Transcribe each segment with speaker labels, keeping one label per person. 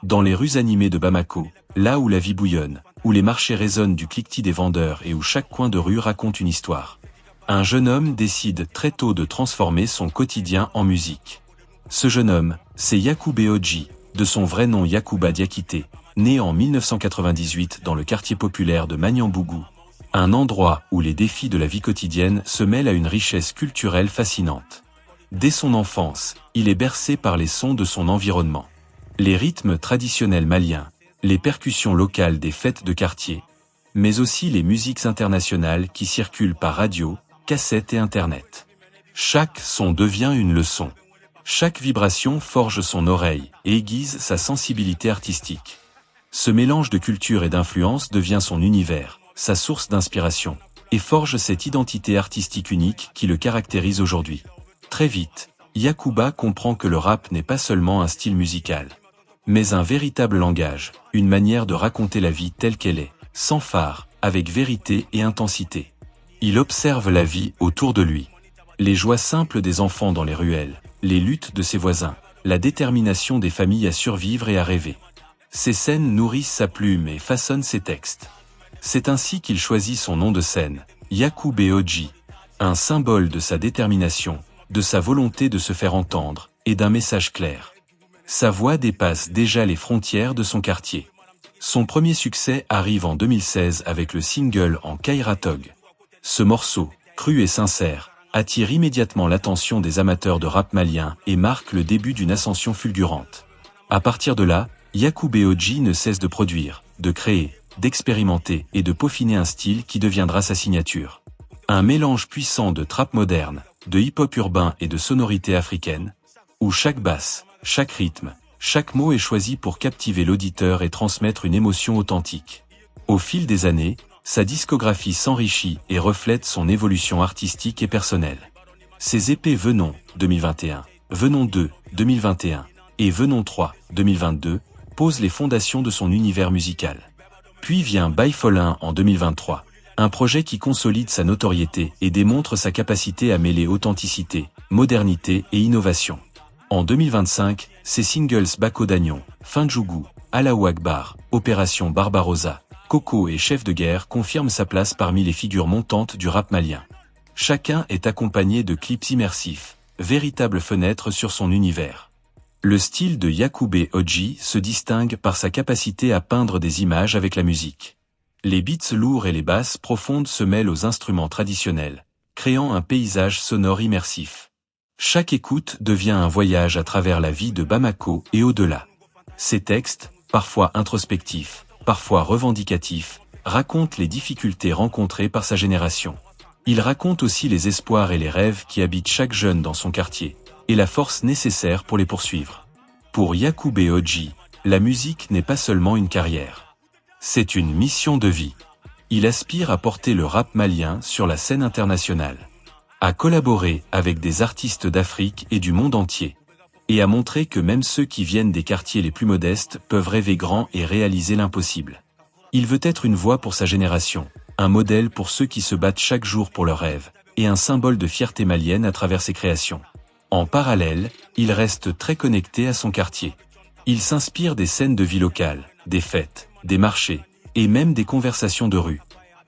Speaker 1: Dans les rues animées de Bamako, là où la vie bouillonne, où les marchés résonnent du cliquetis des vendeurs et où chaque coin de rue raconte une histoire, un jeune homme décide très tôt de transformer son quotidien en musique. Ce jeune homme, c'est Yacoubé Odji, de son vrai nom Yacouba Diakité, né en 1998 dans le quartier populaire de Maniambougou, un endroit où les défis de la vie quotidienne se mêlent à une richesse culturelle fascinante. Dès son enfance, il est bercé par les sons de son environnement. Les rythmes traditionnels maliens, les percussions locales des fêtes de quartier, mais aussi les musiques internationales qui circulent par radio, cassette et internet. Chaque son devient une leçon. Chaque vibration forge son oreille et aiguise sa sensibilité artistique. Ce mélange de culture et d'influence devient son univers, sa source d'inspiration, et forge cette identité artistique unique qui le caractérise aujourd'hui. Très vite, Yacouba comprend que le rap n'est pas seulement un style musical, mais un véritable langage, une manière de raconter la vie telle qu'elle est, sans phare, avec vérité et intensité. Il observe la vie autour de lui. Les joies simples des enfants dans les ruelles, les luttes de ses voisins, la détermination des familles à survivre et à rêver. Ces scènes nourrissent sa plume et façonnent ses textes. C'est ainsi qu'il choisit son nom de scène, Yacoubé Odji, un symbole de sa détermination, de sa volonté de se faire entendre, et d'un message clair. Sa voix dépasse déjà les frontières de son quartier. Son premier succès arrive en 2016 avec le single En Kairatog. Ce morceau, cru et sincère, attire immédiatement l'attention des amateurs de rap malien et marque le début d'une ascension fulgurante. À partir de là, Yacoubé Odji ne cesse de produire, de créer, d'expérimenter et de peaufiner un style qui deviendra sa signature. Un mélange puissant de trap moderne, de hip-hop urbain et de sonorités africaines, où chaque basse, chaque rythme, chaque mot est choisi pour captiver l'auditeur et transmettre une émotion authentique. Au fil des années, sa discographie s'enrichit et reflète son évolution artistique et personnelle. Ses EP Venons 2021, Venons 2 2021 et Venons 3 2022 posent les fondations de son univers musical. Puis vient Baifolin en 2023, un projet qui consolide sa notoriété et démontre sa capacité à mêler authenticité, modernité et innovation. En 2025, ses singles Bako Dagnon, Finjougou, Allahu Akbar, Opération Barbarossa, Coco et Chef de guerre confirment sa place parmi les figures montantes du rap malien. Chacun est accompagné de clips immersifs, véritables fenêtres sur son univers. Le style de Yacoubé Odji se distingue par sa capacité à peindre des images avec la musique. Les beats lourds et les basses profondes se mêlent aux instruments traditionnels, créant un paysage sonore immersif. Chaque écoute devient un voyage à travers la vie de Bamako et au-delà. Ses textes, parfois introspectifs, parfois revendicatifs, racontent les difficultés rencontrées par sa génération. Il raconte aussi les espoirs et les rêves qui habitent chaque jeune dans son quartier, et la force nécessaire pour les poursuivre. Pour Yacoubé Odji, la musique n'est pas seulement une carrière. C'est une mission de vie. Il aspire à porter le rap malien sur la scène internationale, à collaborer avec des artistes d'Afrique et du monde entier, et à montrer que même ceux qui viennent des quartiers les plus modestes peuvent rêver grand et réaliser l'impossible. Il veut être une voix pour sa génération, un modèle pour ceux qui se battent chaque jour pour leurs rêves, et un symbole de fierté malienne à travers ses créations. En parallèle, il reste très connecté à son quartier. Il s'inspire des scènes de vie locale, des fêtes, des marchés, et même des conversations de rue.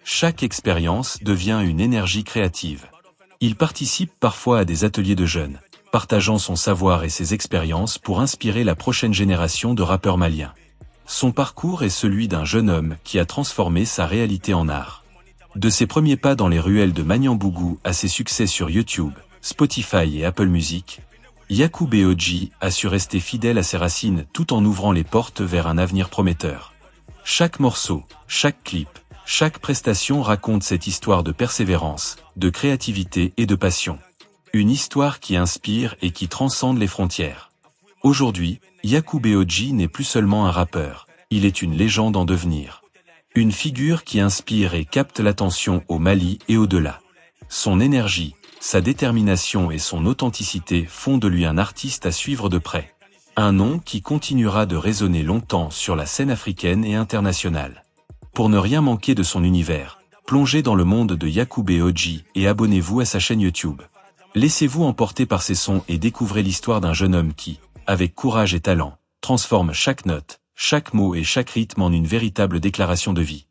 Speaker 1: Chaque expérience devient une énergie créative. Il participe parfois à des ateliers de jeunes, partageant son savoir et ses expériences pour inspirer la prochaine génération de rappeurs maliens. Son parcours est celui d'un jeune homme qui a transformé sa réalité en art. De ses premiers pas dans les ruelles de Maniambougou à ses succès sur YouTube, Spotify et Apple Music, Yacoubé Odji a su rester fidèle à ses racines tout en ouvrant les portes vers un avenir prometteur. Chaque morceau, chaque clip, chaque prestation raconte cette histoire de persévérance, de créativité et de passion. Une histoire qui inspire et qui transcende les frontières. Aujourd'hui, Yacoubé Odji n'est plus seulement un rappeur, il est une légende en devenir. Une figure qui inspire et capte l'attention au Mali et au-delà. Son énergie, sa détermination et son authenticité font de lui un artiste à suivre de près. Un nom qui continuera de résonner longtemps sur la scène africaine et internationale. Pour ne rien manquer de son univers, plongez dans le monde de Yacoubé Odji et abonnez-vous à sa chaîne YouTube. Laissez-vous emporter par ces sons et découvrez l'histoire d'un jeune homme qui, avec courage et talent, transforme chaque note, chaque mot et chaque rythme en une véritable déclaration de vie.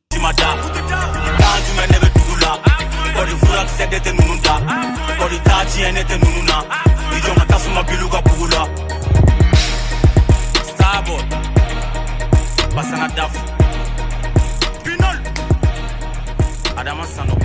Speaker 2: Adama Sano